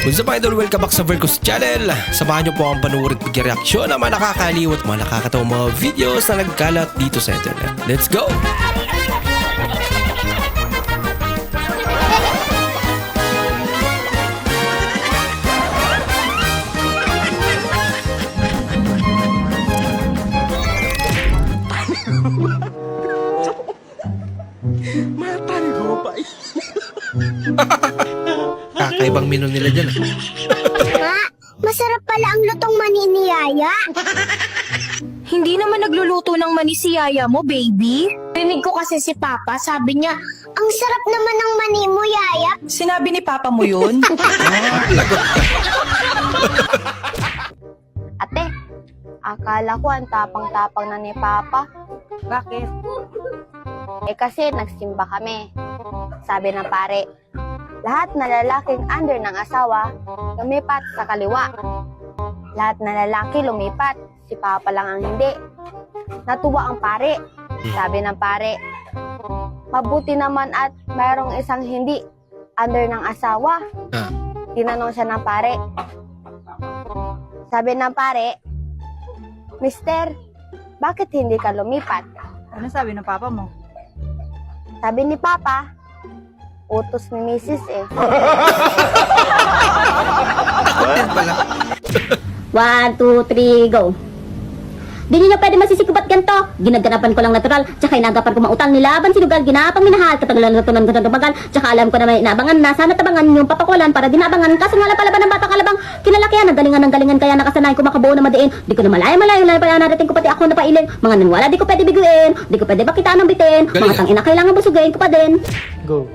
What's up idol? Welcome back sa Vercos Channel. Samahan niyo po ang panuorin at reaksyon ng mga nakakaliw at mga nakakatawang mga videos na nagkalat dito sa internet. Let's go! Kakaibang menu nila dyan. Ha? Masarap pala ang lutong mani ni Yaya. Hindi naman nagluluto ng mani si Yaya mo, baby. Rinig ko kasi si Papa, sabi niya, ang sarap naman ng mani mo, Yaya. Sinabi ni Papa mo yun? Ate, akala ko ang tapang-tapang na ni Papa. Bakit? Eh kasi nagsimba kami. Sabi ng pare, lahat na lalaking under ng asawa, lumipat sa kaliwa. Lahat na lalaki lumipat, si Papa lang ang hindi. Natuwa ang pare. Sabi ng pare, mabuti naman at mayroong isang hindi under ng asawa. Tinanong siya ng pare. Sabi ng pare, Mister, bakit hindi ka lumipat? Ano sabi ng Papa mo? Sabi ni Papa, utos ni Mrs. eh. Yan pala. 1, 2, 3, go. Di niyo pwede masisikupat ganito. Ginaganapan ko lang natural. Tsaka inagapan ko mautang nilaban sinugal. Ginapang minahal. Katagalan natunan ko ng tumagal. Tsaka alam ko na may inaabangan na. Sana tabangan yung papakulan para dinabangan. Kaso nga palaban ng batang kalabang. Kinalakihan. Ang galingan kaya nakasanay ko makabuo na madiin. Di ko na malayo. Pa narating ko pati ako na pailin. Mga nanwala di ko pwede biguin. Di ko pwede bakitaan ng bitin. Mga tangina kailangan busugin ko pa din. Go.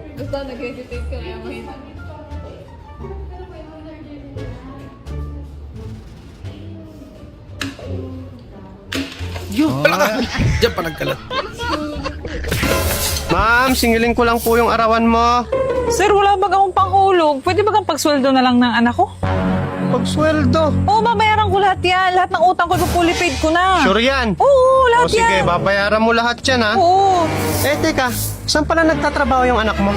Yung pala ka. Diyan pa nagkalat. Ma'am, singilin ko lang po yung arawan mo. Sir, wala bang akong panghulog? Pwede ba kang pagsweldo na lang ng anak ko? Pagsweldo. Oo, babayaran ko lahat yan. Lahat ng utang ko, ipupulipid ko na. Sure yan? Oo, O lahat sige, yan. babayaran mo lahat yan ha. Oo. Eh teka, saan pala nagtatrabaho yung anak mo?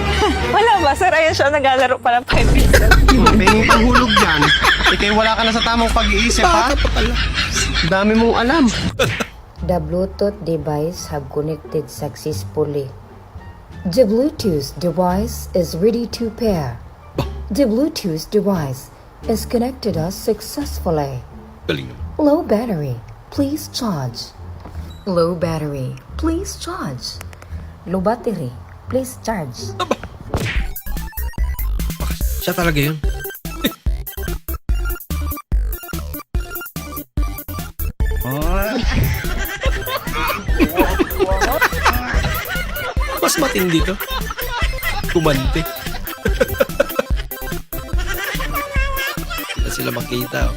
Wala ba, sir? Ayan siya, naglalaro pa ng 5 minutes. Pahingin panghulog dyan. Ikay wala ka na sa tamang pag-iisip ha? Dami mong alam. The Bluetooth device have connected successfully. The Bluetooth device is ready to pair. The Bluetooth device is connected us successfully. Galing naman. Low battery, please charge. Low battery, please charge. Low battery, please charge. Siya talaga yun. Mas matindi to. Kumante. Hindi na sila makita.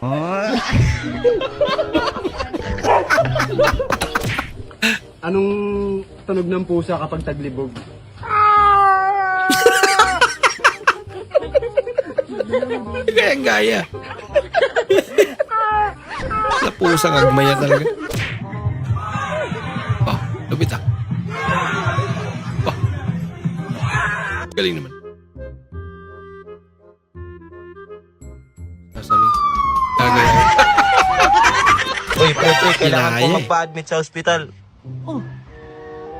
Oh. Anong tunog ng pusa kapag taglibog? Gaya-gaya. Napusang agmaya talaga. Oh, lupit ah. Oh. Galing naman. Sabi. Gaya. Uy, pre, kailangan Inaya po eh. magpa-admit sa ospital.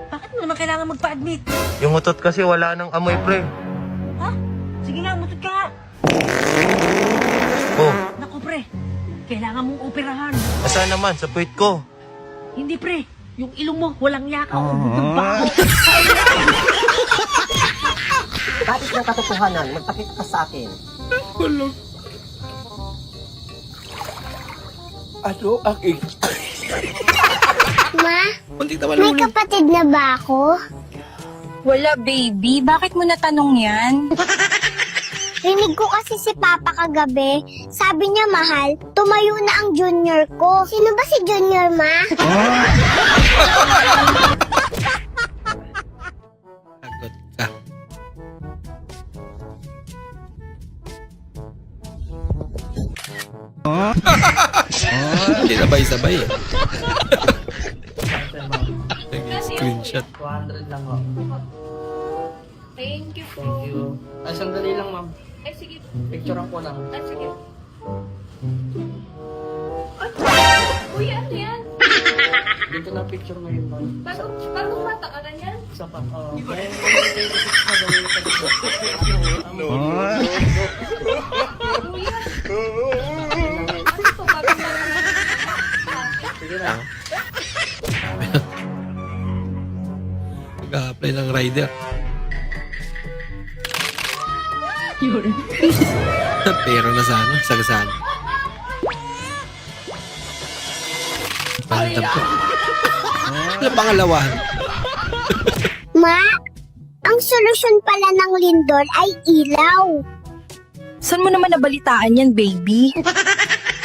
Bakit mo naman kailangan magpa-admit? Yung utot kasi wala nang amoy, pre. Ha? Sige nga, mutot ka nga. Oh, Naku, pre. Kailangan mong operahan. asa naman? Sa puwit ko. Hindi, pre. Yung ilong mo, walang yaka. Ubod ba? Kahit ng katotohanan, magpakita ka sa akin. Kulog. Ano ang Ma, Kunti na may malulog. kapatid na ba ako? Wala, baby. Bakit mo natanong yan? Rinig ko kasi si Papa kagabi. Sabi niya, mahal, tumayo na ang junior ko. Sino ba si Junior, Ma? Sagot ka. Hindi sabay-sabay eh. Screenshot. 200 lang ho. Thank you po. Thank you. Ay, sandali lang ma'am. Ay, sige. Picturean ko lang. Ay, sige. Ay, kuya, ano yan? Dito na picture mo yun ma'am. Bagong bata ka na yan? Isa pa. Oh. Kuya. Ano to? Bagong bata na. Sige na. Mag-a-apply ng rider. Pero na sana, sagasaan. Palitan ko. Ano pangalawa? Ma, ang solusyon pala ng lindol ay ilaw. Saan mo naman nabalitaan yan, baby?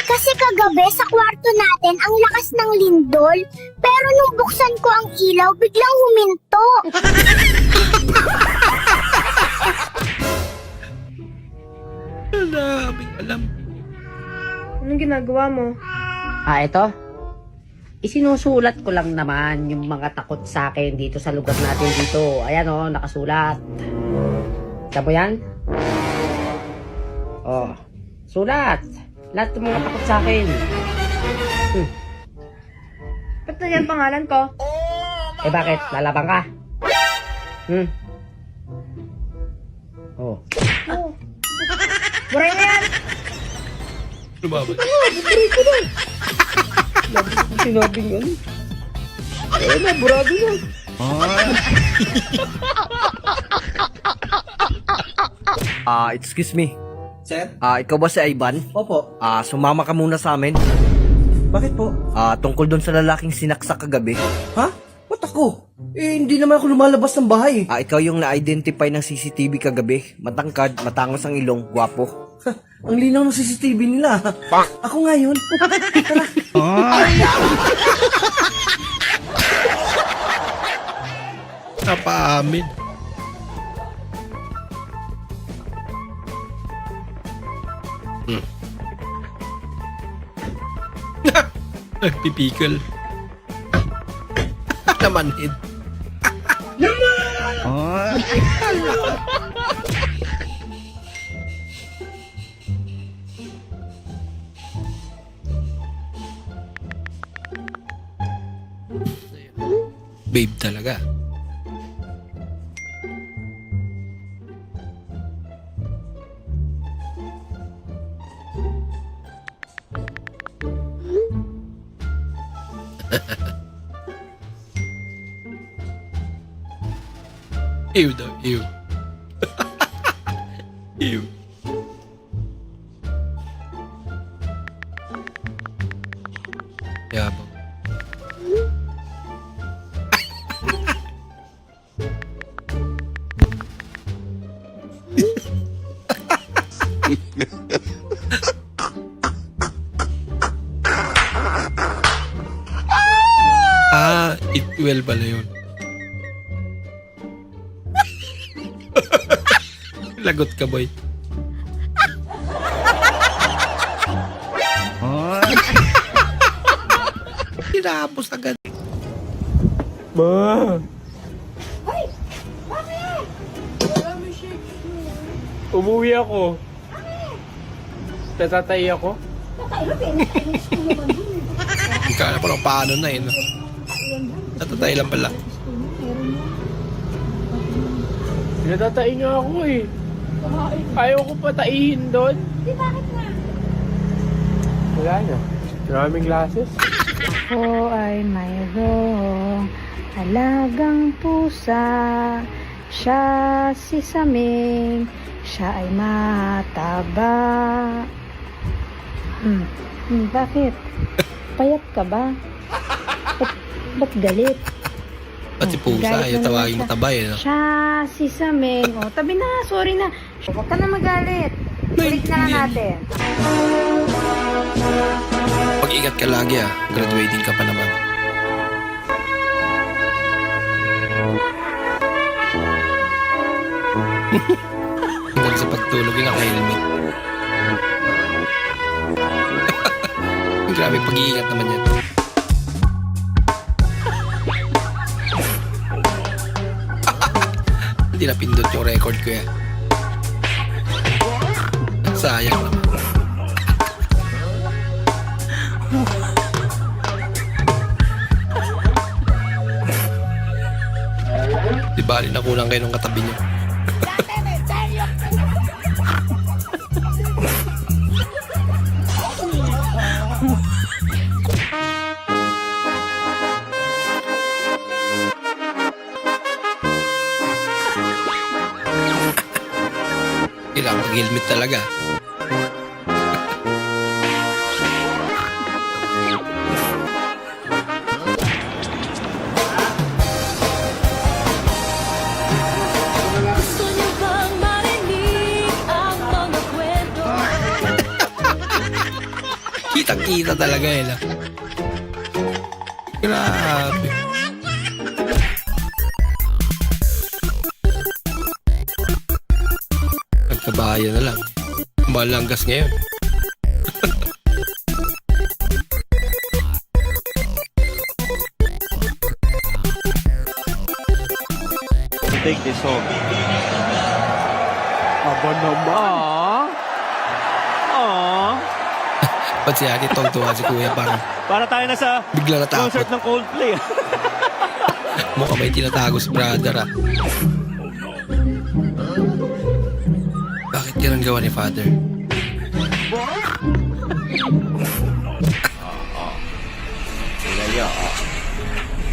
Kasi kagabi sa kwarto natin ang lakas ng lindol, pero nung buksan ko ang ilaw, biglang huminto. Daming alam. Anong ginagawa mo? Ito? Isinusulat ko lang naman yung mga takot sa akin dito sa lugar natin dito. Ayan oh, nakasulat. Kita mo yan? Oh, sulat. Lahat ng mga takot sa akin. Ba't na yan pangalan ko? Eh bakit? Lalabang ka? Oh. Buray mo yan! Lumabas. Sinabing yan. Eh, naburado yan. Excuse me. Sir? Ikaw ba si Ivan? Opo. Sumama ka muna sa amin. Bakit po? Tungkol doon sa lalaking sinaksak kagabi. Ha? Ba't ako? Eh, hindi naman ako lumalabas ng bahay. Ikaw yung na-identify ng CCTV kagabi. Matangkad, matangos ang ilong, gwapo. Ang linaw ng CCTV nila. Ako nga yun. Napaamin. Nagpipikal. Namanhid. Babe talaga. Ew daw, ew. Ew. Yabang. It will pala yun. Lagot ka, boy. Tinapos agad. Ma! Umuwi ako. Tatatay ako. Hindi ka na parang paano na eh. No? Natatay lang pala. Pinatatay niyo ako eh. Ayaw ko pataihin doon. Di bakit nga? Wala na. Maraming glasses. Ako ay mayroong alagang pusa. Siya si Saming. Siya ay mataba. Bakit? Payat ka ba? Ba't galit? At si Pusa, Galit ayaw na tawagin naman mo tabay. No? Siya si Saming. O, tabi na. Sorry na. Huwag ka na magalit. Ulit na lang natin. Pag-ingat ka lagi ah. Graduating ka pa naman. Hanggang sa pagtulog yung naka-helmet. Nag-iingat naman yan. Hindi napindot yung record ko yan. Sayang naman. Di bali na kulang kayo ng katabi niyo. Kailangan mag-helmet talaga. Kitang-kita talaga eh. Grabe. Nagkabayan na lang. Malanggas ngayon. Take this home. Aba naman. Ba't si ate tong-tuwa si kuya parang Para tayo nasa bigla natakot. concert ng Coldplay. Mukhang may tinatago si brother ah. Bakit ganun gawa ni father? Tingnan nyo,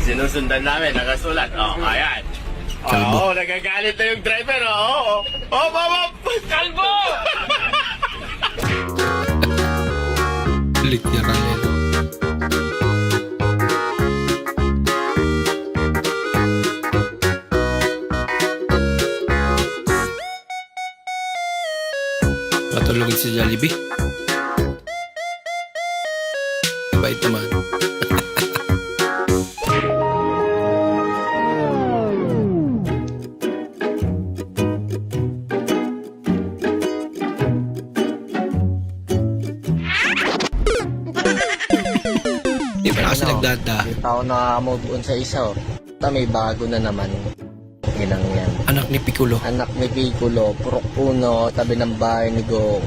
sinusundan namin, nakasulat. Ayan. Kalbo. Nagagalit na yung driver. Kalbo! Literal eh. Matulogin si Jollibee. Bait naman. Di ba na kasi nagdada? Tao na move on sa isa. May bago na naman. Ginang yan. Anak ni Piccolo. Anak ni Piccolo, Purok Uno, tabi ng bahay ni Go.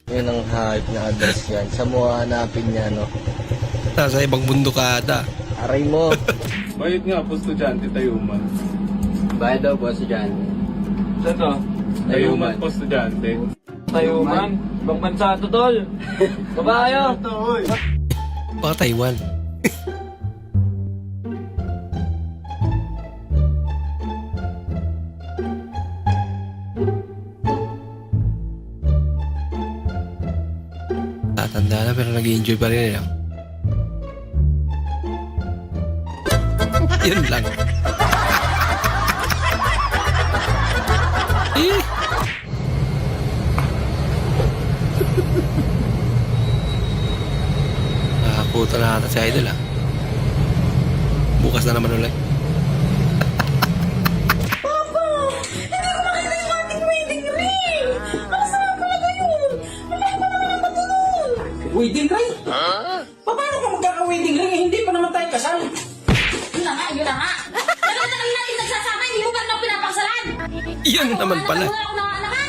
Yun ang hype na address yan. Sa mo hanapin niya, no? Nasa ibang mundo ka ata. Aray mo. Bayad nga po estudyante, Tayuman. Bayad daw po si Jan. Saan to? Tayuman po estudyante. Tayuman? Ibang bansa to, tol. Babayo. Baka Taiwan. Tatanda na pero nag-i-enjoy pa rin eh. Yun lang. Eh. Nakakuta na ata si Idol ah. Bukas na naman ulit. Wedding ring? Paano ka magkaka-wedding ring? Hindi pa naman tayo kasal. Yun na nga. Ano na kami natin nagsasama, hindi mo ba na pinapangsalan? Yan naman pala. Wala ako nakalakan.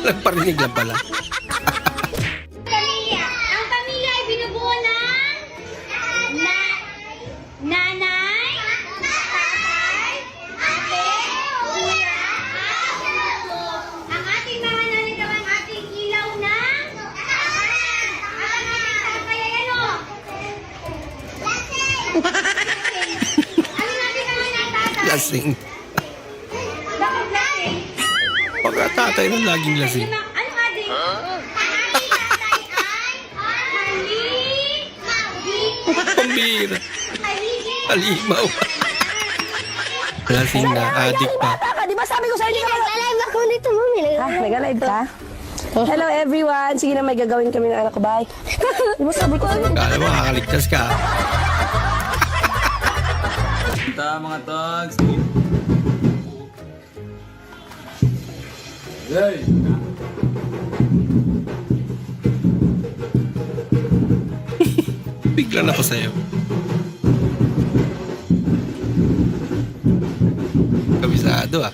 Nagparinig lang pala. Pamilya. Ang pamilya ay binubuo ng nanay, tatay, ate, kuya, at puso. Ang ating mga nanay daw ang ating ilaw ng at ang ating tatay ay ano? Ano natin naman ang tatay? Lasing. Bakit lasing? Baka tatay ng laging lasing. Ano ating? Ang ating tatay ay Pambira. Alimaw. Lasing na, adik pa. Di ba sabi ko sa inyo naman? Nag-alive ako dito, mami. Nag-alive ka? Hello everyone! Sige na, may gagawin kami ng anak ko. Bye! Di ba sabi ko? Kala mo, makakaligtas ka. Mga togs. Biglang napasayaw. Kabisado ah.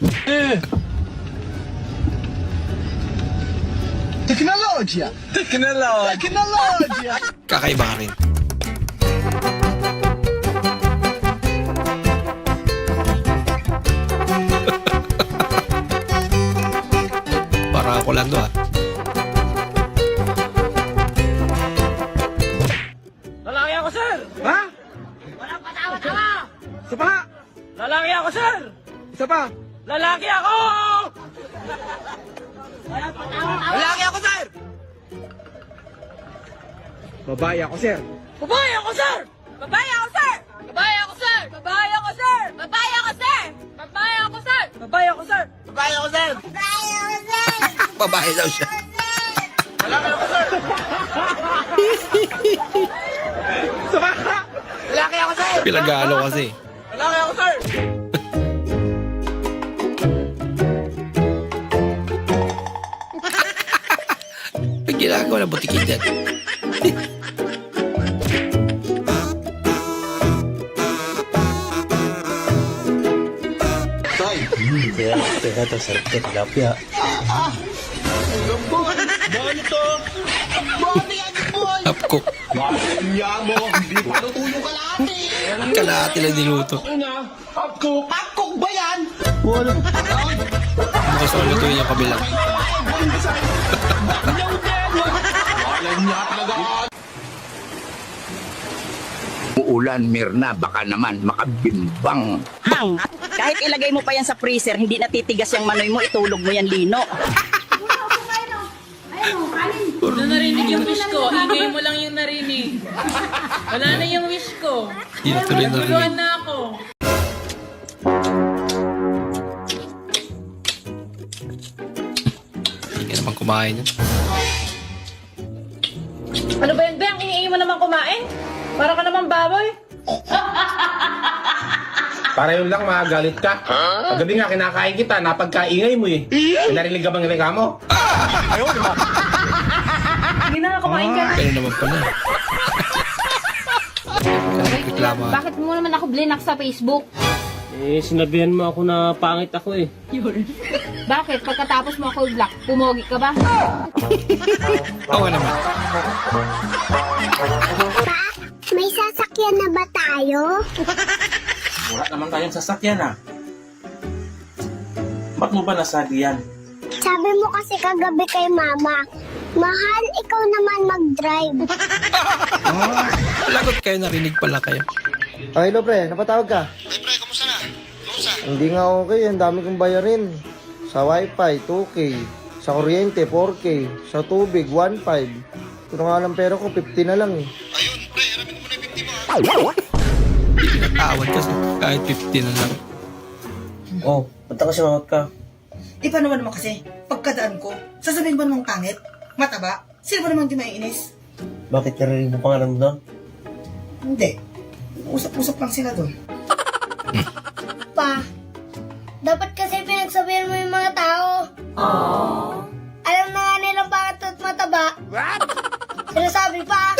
Teknolojya! Teknolojya! Kakaiba ka rin. Parang ako lang do ah. Lalaki ako, sir! Ha? Walang patawa-tawa! Isa pa? Lalaki ako, sir! Isa pa? Lalaki ako! Lalaki ako, sir! Babae ako, sir. Babae ako, sir! Babae ako, sir! Babae ako, sir! Babae ako, sir! Babae ako, sir! Babae ako, sir! Babae ako, sir! Babae ako, sir! Babae daw siya. Isa pa? Lalaki ako, sir! Pinag-aalo kasi. Lalaki ako, sir! May ginagawa na butikin dyan. Teka to, sarap to, tilapia. Upcook. Kalahati lang niluto. Pakok ba yan? Bukas ang lutuin yung kabilang. Uulan, Mirna, baka naman makabimbang. Hangat. Kahit ilagay mo pa yan sa freezer, hindi natitigas yung manoy mo, itulog mo yan, Lino. Ano narinig yung wish ko? Ingay mo lang yung narinig. Wala na yung wish ko. Hindi na tuloy Naguluhan narinig. na ako. Hindi ka naman kumain yan. Ano ba yan, Beng? Iniingay mo naman kumain? Para ka naman baboy. Para yun lang, magagalit ka. Paggabi nga, kinakain kita, napagkaingay mo eh. Pinarinig ka bang reklamo? Hindi na nga kumain ka. Pero naman pala. Reklamo. Bakit mo naman ako blinak sa Facebook? Eh, sinabihan mo ako na pangit ako eh. Bakit? Pagkatapos mo ako block, pumogi ka ba? Oo naman. May sasakyan na ba tayo? Wala naman tayong sasakyan ah. Ba't mo ba nasabi yan? Sabi mo kasi kagabi kay mama, mahal, ikaw naman mag-drive. Lagot kayo, narinig pala kayo. Ay, hello pre, napatawag ka? Hey pre, kamusta na? Hindi nga okay, ang dami kong bayarin. Sa wifi, 2K. Sa kuryente, 4K. Sa tubig, 1.5. Pero nga lang pera ko, 50 na lang eh. Ayun, pre, haramin mo na yung 50 mo. Pinatawad kasi kahit 50 na lang. Oh, ba't kasi mawag ka? Di pa naman kasi, pagkadaan ko, sasabihin ba namang pangit? Mataba? Sino ba naman di maiinis? Bakit narinig mo pangalan mo doon? Hindi. Usap-usap lang sila doon. Pa, dapat kasi pinagsabihan mo yung mga tao. Alam na nga nilang bakit at mataba. Sinasabi pa.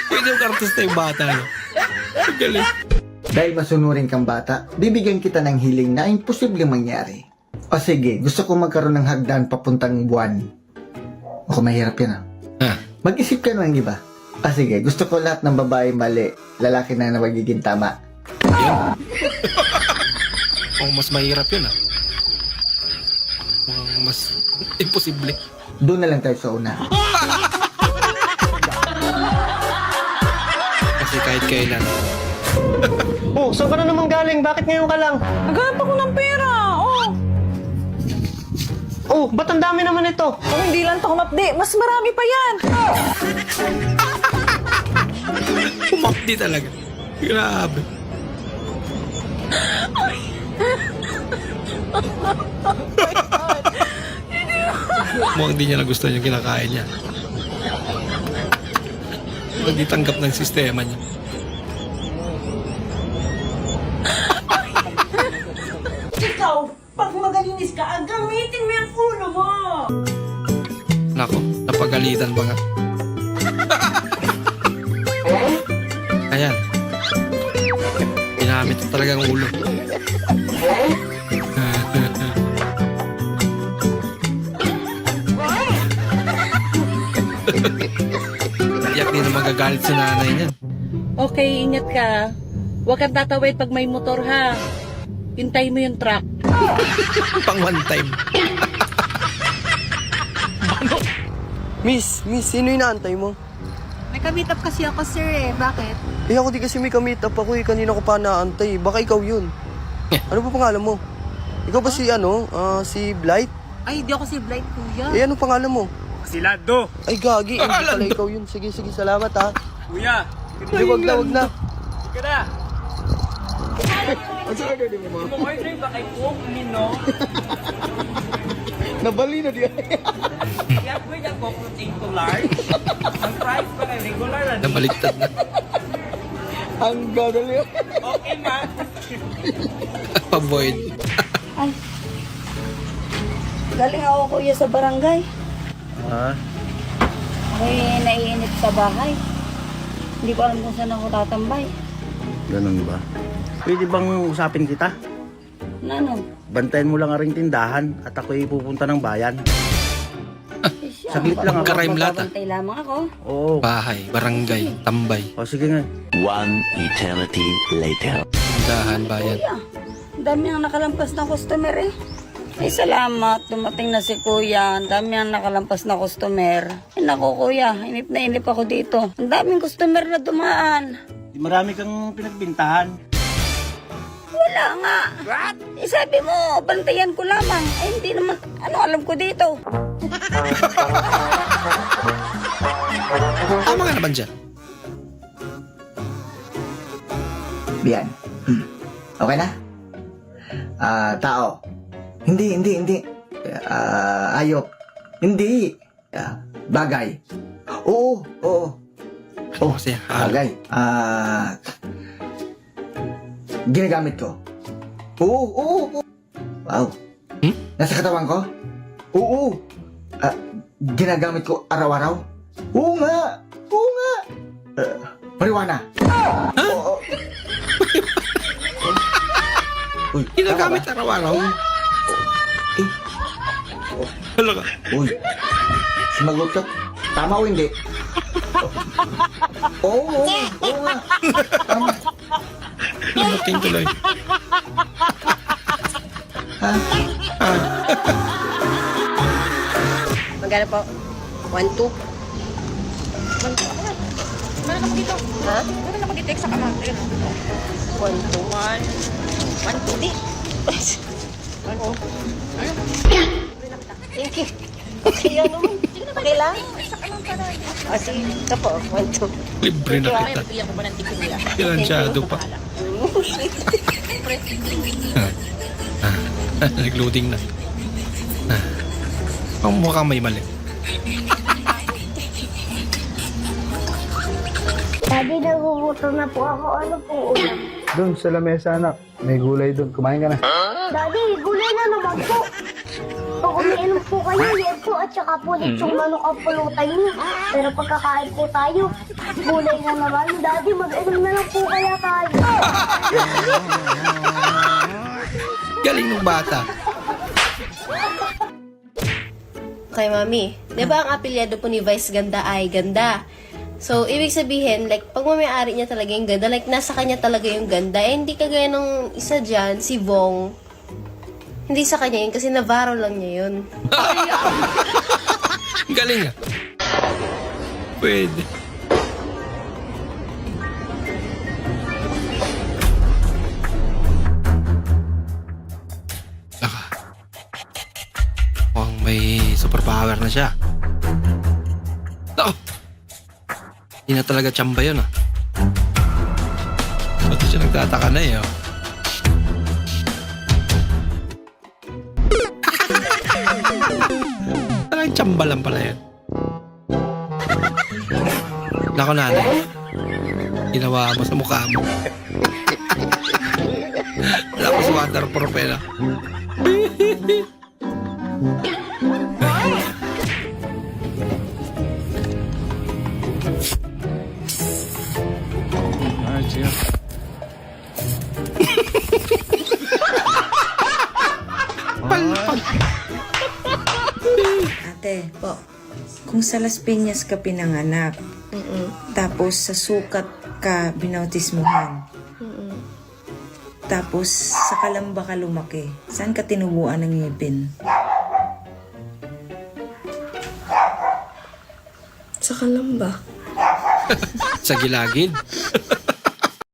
Pwede yung kartista yung bata niya. Ang galing. Dahil masunurin kang bata, bibigyan kita ng hiling na imposibleng mangyari. O sige, gusto ko magkaroon ng hagdan papuntang buwan. Ako mahirap yan ah. Mag-isip ka ng iba. O sige, gusto ko lahat ng babae mali, lalaki na magiging tama. Oh, mas mahirap yun ah. Mas imposible. Doon na lang tayo sa una. Kasi kahit kailan. Oh, saan ka na naman galing? Bakit ngayon ka lang? Naghanap ako ng pera. Oh. Oh, ba't ang dami naman ito? Oh, hindi lang to kumapdi. Mas marami pa yan. Umapdi talaga. Grabe. Mukhang hindi niya nagustuhan yung kinakain niya. Hindi tanggap ng sistema niya. Ikaw, pag magalinis ka, gamitin mo yung ulo mo! Nako, napagalitan ba nga? Tiyak din na magagalit si nanay niyan. Okay, ingat ka. Huwag kang tatawid pag may motor ha. Hintay mo yung truck. Pang one time. Miss, sino inaantay mo? May ka-meet up kasi ako, sir eh. Bakit? Eh ako di kasi may ka-meet up ako eh. Kanina ko pa naantay. Baka ikaw yun. Ano ba pangalan mo? Ikaw ba si si Blight? Ay, hindi ako si Blight, kuya. Eh ano pangalan mo? Si Lando. Ay gagi, hindi pala ikaw yun. Sige, salamat ha. Kuya. Hindi, wag na. Ka na. Mo order ba kay Coke Nino? Nabali na diya. Kaya ko yung Coke protein to large. Ang price pa kay regular na. Nabaliktad na. Ang gagali. Okay, ma. Pa-void. Ay. Galing ako, kuya, sa barangay. Ha? May naiinit sa bahay. Hindi ko alam kung saan ako tatambay. Ganun ba? Pwede bang usapin kita? Ano? Bantayan mo lang ang ring tindahan at ako'y pupunta ng bayan. Saglit lang ako. Crime lata. Magbabantay lamang ako. Oo. Bahay, barangay, tambay. O sige nga. One eternity later. Dahan, bayan. Kuya, ang dami ang nakalampas na customer eh. Ay, salamat. Dumating na si kuya. Ang dami ang nakalampas na customer. Ay, naku kuya. Inip na inip ako dito. Ang daming customer na dumaan. Marami kang pinagbintahan. Wala nga. What? Eh, sabi mo, bantayan ko lamang. Ay, hindi naman. Ano alam ko dito? Tama nga naman dyan. Biyan. Okay na? Tao. Hindi. Ayok. Hindi. Bagay. Oo. Kasi Bagay. Ginagamit ko. Oo. Wow. Nasa katawan ko? Oo. Ginagamit ko araw-araw? Oo nga. Marijuana. Oo. Uy, ginagamit araw-araw. Hala ka. Uy, sumagot ka. Tama o hindi? Oo nga. Tama. Lumuting tuloy. Magkano po? 1-2. Meron ako dito. Ha? Meron ako dito. Sa kamang. 1-2. Di. Thank you. Okay yan naman. Okay lang? Sige, ito po. 1-2. Libre na kita. Bigyan ko ba ng tikuya? Pilansyado pa. Nag-loading na. Ang mukhang may mali. Daddy, nagugutom na po ako. Ano pong ulam? Doon sa lamesa, anak. May gulay doon. Kumain ka na. Daddy, gulay na naman po. Pag umiinom po kayo, yan po at saka po litsong manok ang pulutan niyo. Pero pagkakain po tayo, gulay na naman. Daddy, mag-inom na lang po kaya tayo. Galing ng bata. Kay Mami, di ba ang apelyado po ni Vice Ganda ay ganda? So, ibig sabihin, like, pag mamayari niya talaga yung ganda, like, nasa kanya talaga yung ganda, eh, hindi kagaya nung isa dyan, si Vong, hindi sa kanya yun, kasi Navarro lang niya yun. Galing ah. Pwede. Mukhang may superpower na siya. Hindi na talaga tsamba yun ah. Ba't siya nagtataka na eh oh. Talagang tsamba lang pala yan. Nako nanay. Ginawa mo sa mukha mo. Tapos waterproof eh na. Ate, po. kung sa Las Piñas ka pinanganak, tapos sa Sukat ka binautismuhan, tapos sa Kalamba ka lumaki, saan ka tinubuan ng ngipin? Sa Kalamba. Sa Gilagid.